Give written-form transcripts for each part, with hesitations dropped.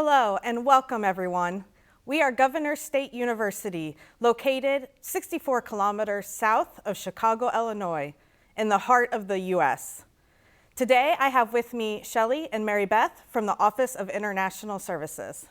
Hello and welcome everyone. We are Governor State University, located 64 kilometers south of Chicago, Illinois, in the heart of the U.S. Today I have with me Shelley and Mary Beth from the Office of International Services.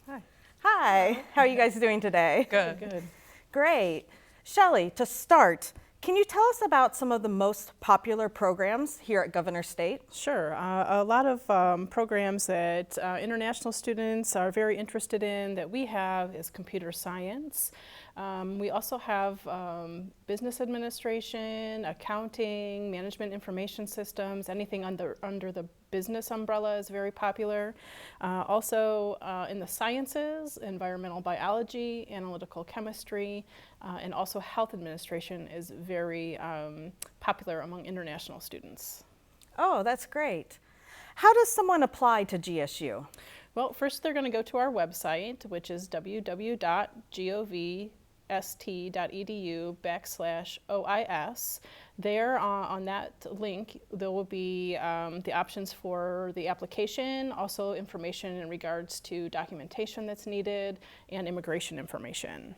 Hi. Hi, how are you guys doing today? Good. Good. Great. Shelley, to start, can you tell us about some of the most popular programs here at Governor State? Sure. A lot of programs that international students are very interested in that we have is computer science. We also have business administration, accounting, management information systems, anything under the business umbrella is very popular. Also in the sciences, environmental biology, analytical chemistry, and also health administration is very popular among international students. Oh, that's great. How does someone apply to GSU? Well, first they're going to go to our website, which is www.govst.edu/OIS. There on that link, there will be the options for the application, also information in regards to documentation that's needed, and immigration information.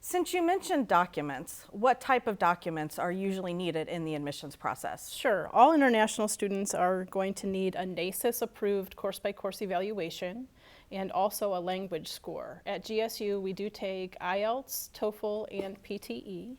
Since you mentioned documents, what type of documents are usually needed in the admissions process? Sure. All international students are going to need a NACIS-approved course-by-course evaluation and also a language score. At GSU, we do take IELTS, TOEFL, and PTE.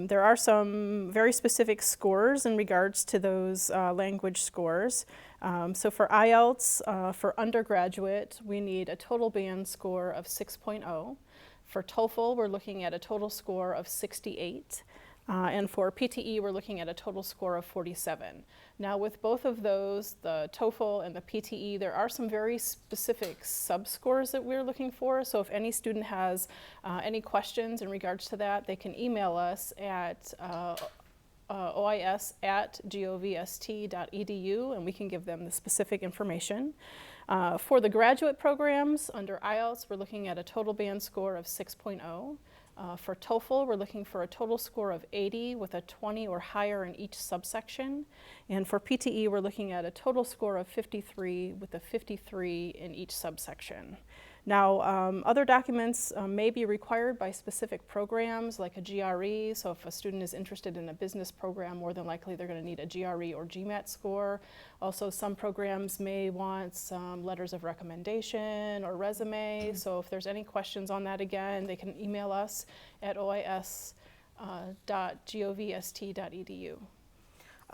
There are some very specific scores in regards to those language scores. So for IELTS, for undergraduate, we need a total band score of 6.0. For TOEFL, we're looking at a total score of 68. And for PTE, we're looking at a total score of 47. Now with both of those, the TOEFL and the PTE, there are some very specific sub-scores that we're looking for. So if any student has any questions in regards to that, they can email us at ois@govst.edu and we can give them the specific information. For the graduate programs, under IELTS, we're looking at a total band score of 6.0. For TOEFL, we're looking for a total score of 80 with a 20 or higher in each subsection. And for PTE, we're looking at a total score of 53 with a 53 in each subsection. Now, other documents may be required by specific programs like a GRE. So if a student is interested in a business program, more than likely they're going to need a GRE or GMAT score. Also, some programs may want some letters of recommendation or resume. So if there's any questions on that, again, they can email us at ois.govst.edu.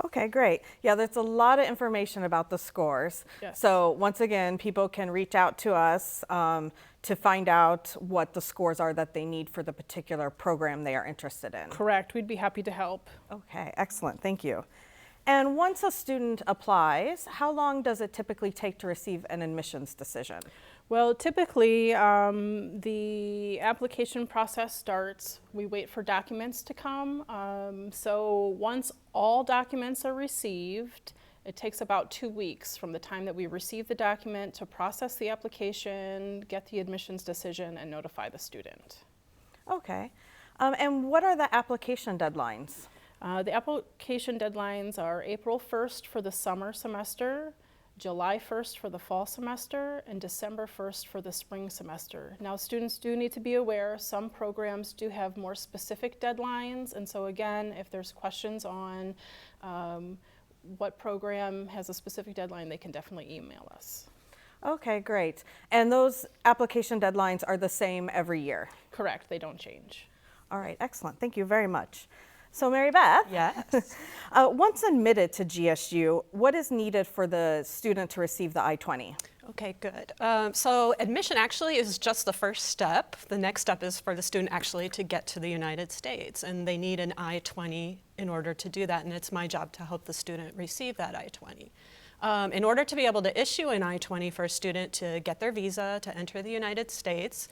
Okay, great. Yeah, there's a lot of information about the scores. Yes. So once again, people can reach out to us to find out what the scores are that they need for the particular program they are interested in. Correct. We'd be happy to help. Okay, excellent. Thank you. And once a student applies, how long does it typically take to receive an admissions decision? Well, typically the application process starts, we wait for documents to come. So once all documents are received, it takes about 2 weeks from the time that we receive the document to process the application, get the admissions decision, and notify the student. Okay. And what are the application deadlines? The application deadlines are April 1st for the summer semester, July 1st for the fall semester, and December 1st for the spring semester. Now, students do need to be aware some programs do have more specific deadlines, and so again, if there's questions on what program has a specific deadline, they can definitely email us. Okay, great. And those application deadlines are the same every year? Correct, they don't change. All right, excellent. Thank you very much. So Mary Beth, Yes. Once admitted to GSU, what is needed for the student to receive the I-20? Okay, good. So admission actually is just the first step. The next step is for the student actually to get to the United States, and they need an I-20 in order to do that, and it's my job to help the student receive that I-20. In order to be able to issue an I-20 for a student to get their visa to enter the United States,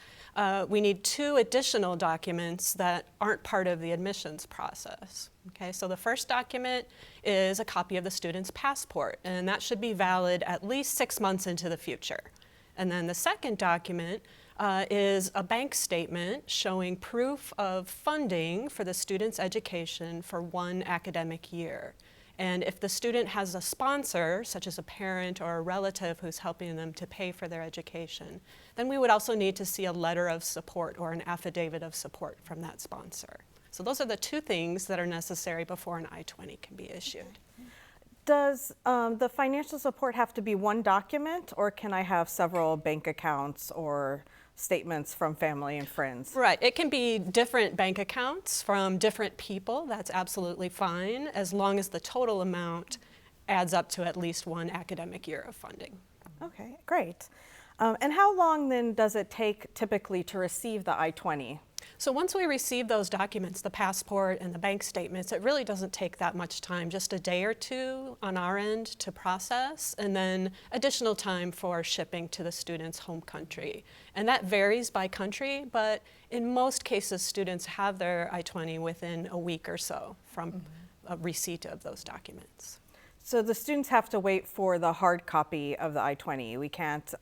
we need 2 additional documents that aren't part of the admissions process. Okay, so the first document is a copy of the student's passport, and that should be valid at least 6 months into the future. And then the second document is a bank statement showing proof of funding for the student's education for 1 academic year. And if the student has a sponsor, such as a parent or a relative who's helping them to pay for their education, then we would also need to see a letter of support or an affidavit of support from that sponsor. So those are the two things that are necessary before an I-20 can be issued. Does the financial support have to be one document, or can I have several bank accounts or statements from family and friends? Right, it can be different bank accounts from different people. That's absolutely fine, as long as the total amount adds up to at least one academic year of funding. Okay, great. And how long then does it take typically to receive the I-20? So once we receive those documents, the passport and the bank statements, it really doesn't take that much time, just a day or two on our end to process, and then additional time for shipping to the student's home country. And that varies by country, but in most cases, students have their I-20 within a week or so from a receipt of those documents. So the students have to wait for the hard copy of the I-20. We can't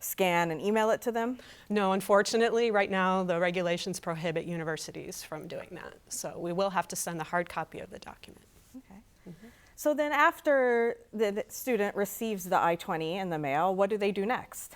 scan and email it to them? No, unfortunately, right now the regulations prohibit universities from doing that. So we will have to send the hard copy of the document. Okay. So then after the student receives the I-20 in the mail, what do they do next?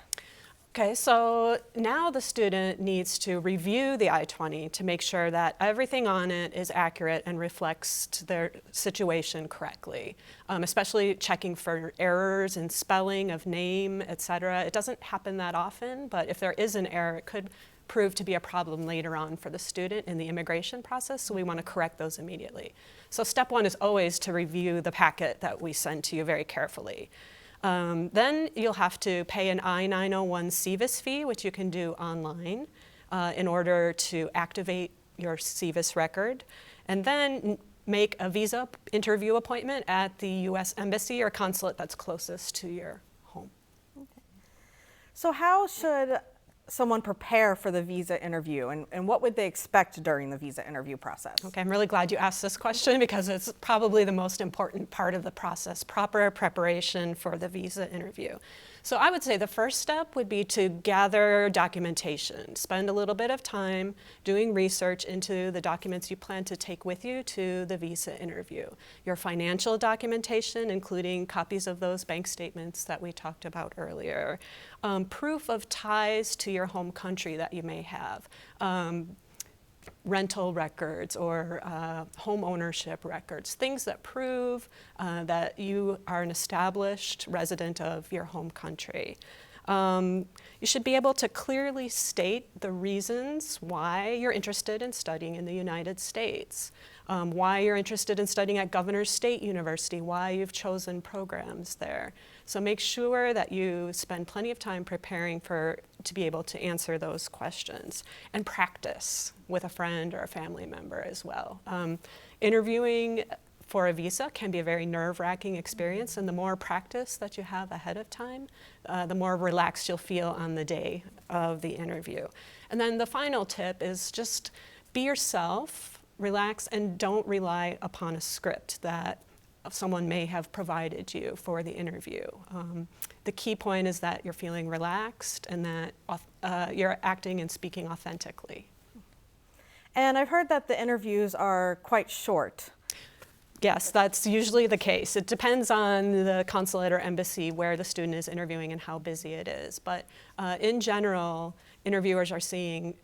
Okay, so now the student needs to review the I-20 to make sure that everything on it is accurate and reflects their situation correctly, especially checking for errors in spelling of name, etc. It doesn't happen that often, but if there is an error, it could prove to be a problem later on for the student in the immigration process, so we want to correct those immediately. So step one is always to review the packet that we send to you very carefully. Then you'll have to pay an I-901 CVIS fee, which you can do online in order to activate your CVIS record, and then make a visa interview appointment at the U.S. Embassy or consulate that's closest to your home. Okay. So how should someone prepare for the visa interview, and what would they expect during the visa interview process? Okay, I'm really glad you asked this question because it's probably the most important part of the process, proper preparation for the visa interview. So I would say the first step would be to gather documentation. Spend a little bit of time doing research into the documents you plan to take with you to the visa interview. Your financial documentation, including copies of those bank statements that we talked about earlier. Proof of ties to your home country that you may have. Rental records or home ownership records, things that prove that you are an established resident of your home country. You should be able to clearly state the reasons why you're interested in studying in the United States, why you're interested in studying at Governor State University, why you've chosen programs there. So make sure that you spend plenty of time preparing to be able to answer those questions, and practice with a friend or a family member as well. Interviewing for a visa can be a very nerve-wracking experience, and the more practice that you have ahead of time, the more relaxed you'll feel on the day of the interview. And then the final tip is just be yourself, relax, and don't rely upon a script that someone may have provided you for the interview. The key point is that you're feeling relaxed and that you're acting and speaking authentically. And I've heard that the interviews are quite short. Yes, that's usually the case. It depends on the consulate or embassy where the student is interviewing and how busy it is. But in general, interviewers are seeing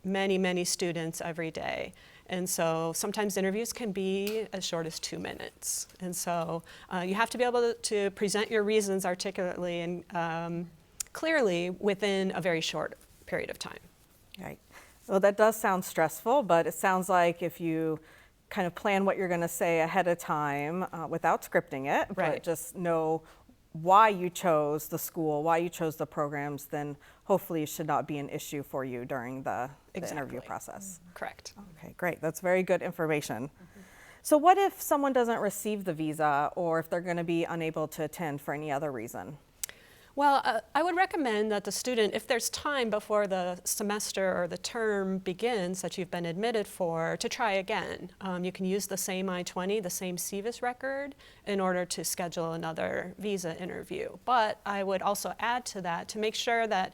many, many students every day. And so sometimes interviews can be as short as 2 minutes. And so you have to be able to present your reasons articulately and clearly within a very short period of time. Right. Well, that does sound stressful, but it sounds like if you kind of plan what you're going to say ahead of time without scripting it, Right. but just know why you chose the school, why you chose the programs, then hopefully it should not be an issue for you during the interview process. Correct. Okay, great. That's very good information. So what if someone doesn't receive the visa, or if they're going to be unable to attend for any other reason? Well, I would recommend that the student, if there's time before the semester or the term begins that you've been admitted for, to try again. You can use the same I-20, the same CVIS record, in order to schedule another visa interview. But I would also add to that to make sure that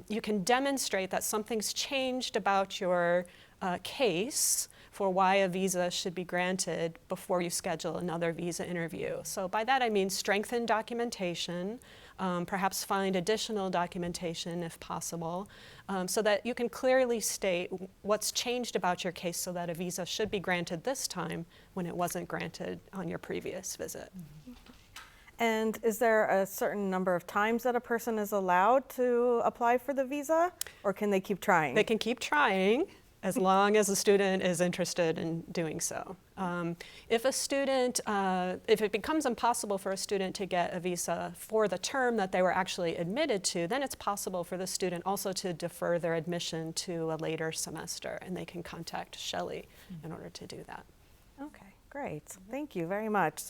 you can demonstrate that something's changed about your case for why a visa should be granted before you schedule another visa interview. So by that I mean strengthen documentation, perhaps find additional documentation if possible, so that you can clearly state what's changed about your case so that a visa should be granted this time when it wasn't granted on your previous visit. And is there a certain number of times that a person is allowed to apply for the visa, or can they keep trying? They can keep trying as long as the student is interested in doing so. If it becomes impossible for a student to get a visa for the term that they were actually admitted to, then it's possible for the student also to defer their admission to a later semester, and they can contact Shelley in order to do that. Okay, great. Thank you very much.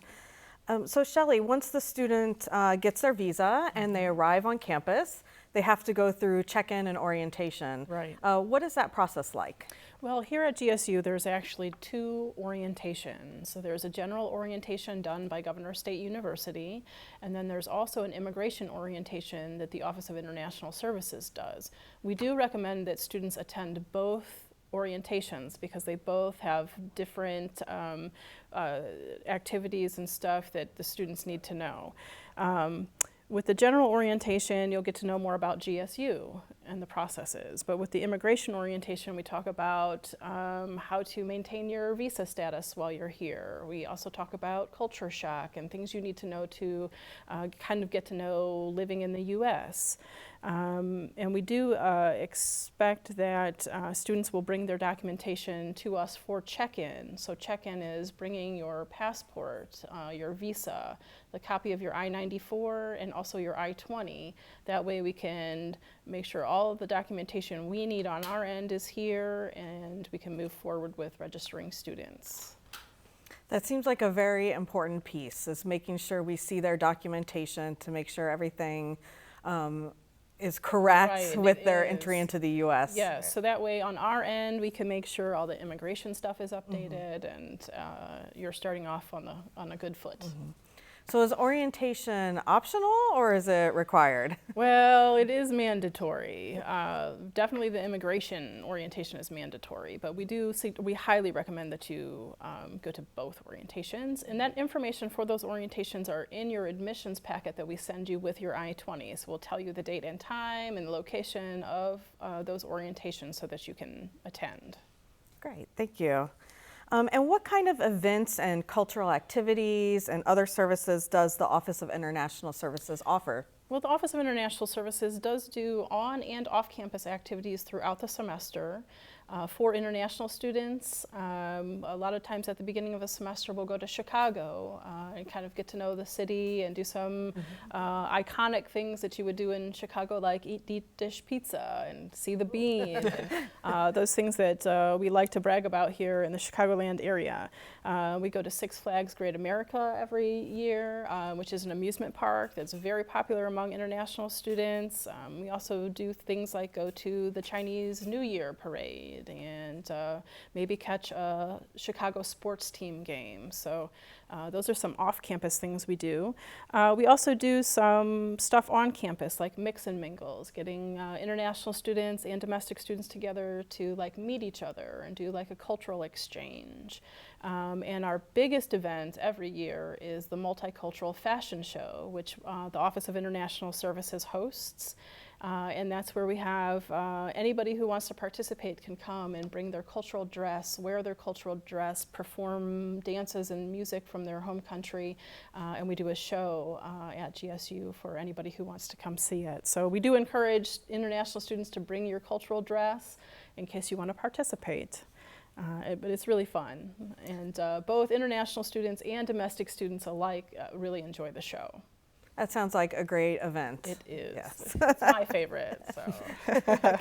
So Shelley, once the student gets their visa and they arrive on campus, they have to go through check-in and orientation. Right. What is that process like? Well, here at GSU, there's actually 2 orientations. So there's a general orientation done by Governor State University, and then there's also an immigration orientation that the Office of International Services does. We do recommend that students attend both orientations because they both have different activities and stuff that the students need to know. With the general orientation, you'll get to know more about GSU and the processes. But with the immigration orientation, we talk about how to maintain your visa status while you're here. We also talk about culture shock and things you need to know to kind of get to know living in the US. And we do expect that students will bring their documentation to us for check-in. So check-in is bringing your passport, your visa, the copy of your I-94, and also your I-20. That way we can make sure all of the documentation we need on our end is here, and we can move forward with registering students. That seems like a very important piece, is making sure we see their documentation to make sure everything is correct Right, with it their is. entry into the US. Yes, so that way on our end we can make sure all the immigration stuff is updated and you're starting off on a good foot. So is orientation optional or is it required? Well, it is mandatory. Definitely the immigration orientation is mandatory, but we highly recommend that you go to both orientations. And that information for those orientations are in your admissions packet that we send you with your I-20. So we'll tell you the date and time and the location of those orientations so that you can attend. Great, thank you. And what kind of events and cultural activities and other services does the Office of International Services offer? Well, the Office of International Services does do on and off-campus activities throughout the semester. For international students, a lot of times at the beginning of the semester we'll go to Chicago and kind of get to know the city and do some iconic things that you would do in Chicago, like eat deep dish pizza and see the bean, and, those things that we like to brag about here in the Chicagoland area. We go to Six Flags Great America every year, which is an amusement park that's very popular among international students. We also do things like go to the Chinese New Year parade and maybe catch a Chicago sports team game. So those are some off-campus things we do. We also do some stuff on campus, like mix and mingles, getting international students and domestic students together to like meet each other and do like a cultural exchange. And our biggest event every year is the Multicultural Fashion Show, which the Office of International Services hosts. And that's where we have anybody who wants to participate can come and bring their cultural dress, wear their cultural dress, perform dances and music from their home country, and we do a show at GSU for anybody who wants to come see it. So we do encourage international students to bring your cultural dress in case you want to participate. But it's really fun, and both international students and domestic students alike really enjoy the show. That sounds like a great event. It is. Yes. It's my favorite. So.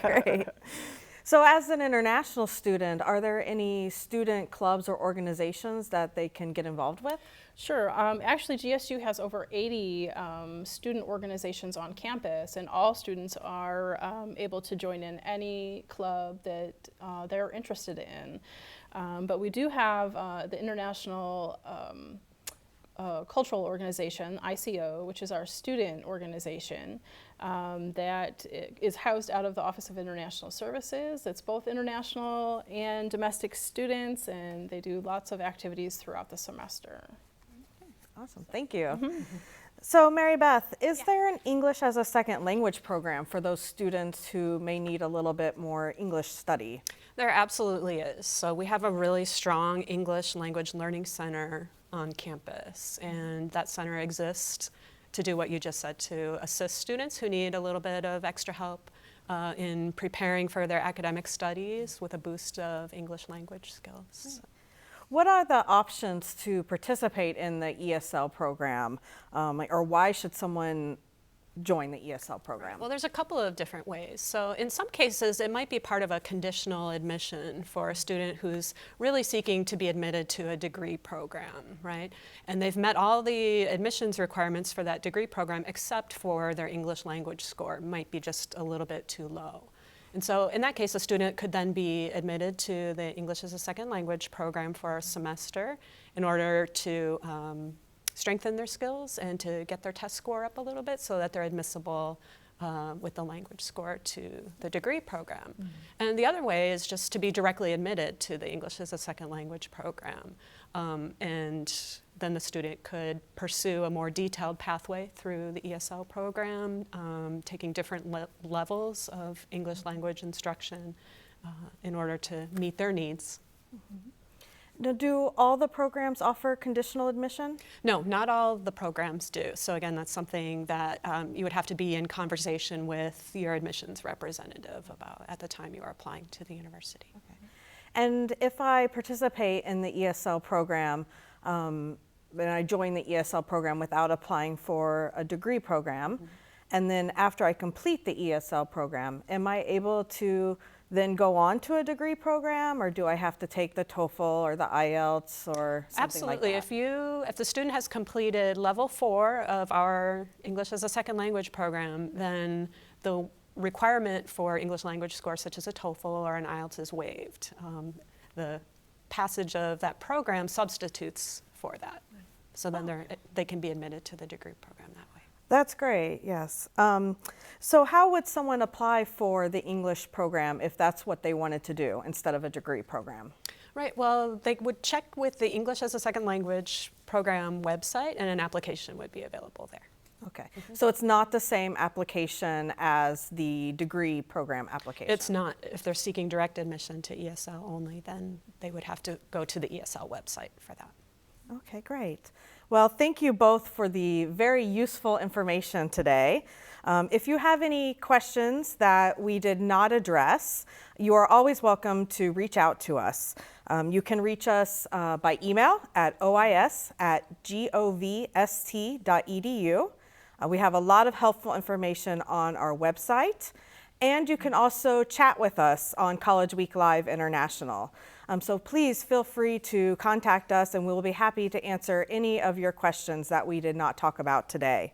Great. So as an international student, are there any student clubs or organizations that they can get involved with? Sure. Actually, GSU has over 80 student organizations on campus, and all students are able to join in any club that they're interested in. But we do have the International cultural organization, ICO, which is our student organization, that is housed out of the Office of International Services. It's both international and domestic students, and they do lots of activities throughout the semester. Awesome, thank you. So Mary Beth, is there an English as a second language program for those students who may need a little bit more English study? There absolutely is. So we have a really strong English language learning center on campus, and that center exists to do what you just said, to assist students who need a little bit of extra help in preparing for their academic studies with a boost of English language skills. What are the options to participate in the ESL program, or why should someone join the ESL program? Well, there's a couple of different ways. So in some cases, it might be part of a conditional admission for a student who's really seeking to be admitted to a degree program, right? And they've met all the admissions requirements for that degree program except for their English language score. It might be just a little bit too low. And so in that case, a student could then be admitted to the English as a second language program for a semester in order to strengthen their skills and to get their test score up a little bit so that they're admissible with the language score to the degree program. And the other way is just to be directly admitted to the English as a second language program. And then the student could pursue a more detailed pathway through the ESL program, taking different levels of English language instruction in order to meet their needs. Now, do all the programs offer conditional admission? No, not all the programs do. So again, that's something that you would have to be in conversation with your admissions representative about at the time you are applying to the university. Okay. And if I participate in the ESL program, and I join the ESL program without applying for a degree program, and then after I complete the ESL program, am I able to then go on to a degree program, or do I have to take the TOEFL or the IELTS or something like that? Absolutely. If the student has completed level 4 of our English as a second language program, then the requirement for English language scores such as a TOEFL or an IELTS is waived. The passage of that program substitutes for that. So then they can be admitted to the degree program that way. That's great, yes. So how would someone apply for the English program if that's what they wanted to do instead of a degree program? Right, well, they would check with the English as a second language program website, and an application would be available there. Okay, so it's not the same application as the degree program application? It's not. If they're seeking direct admission to ESL only, then they would have to go to the ESL website for that. Okay, great. Well, thank you both for the very useful information today. If you have any questions that we did not address, you are always welcome to reach out to us. You can reach us by email at ois@govst.edu. We have a lot of helpful information on our website, and you can also chat with us on College Week Live International. So please feel free to contact us, and we will be happy to answer any of your questions that we did not talk about today.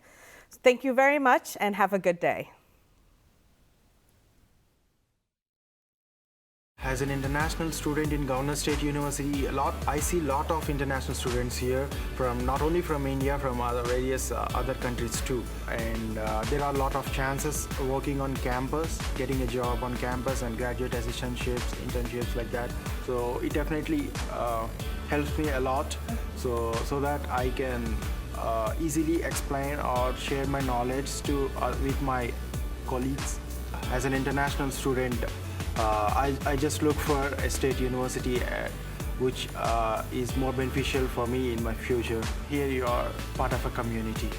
Thank you very much, and have a good day. As an international student in Governor State University, I see a lot of international students here, from not only from India, from various other countries too. And there are a lot of chances working on campus, getting a job on campus, and graduate assistantships, internships like that. So it definitely helps me a lot, so that I can easily explain or share my knowledge with my colleagues. As an international student, I just look for a state university which is more beneficial for me in my future. Here you are part of a community.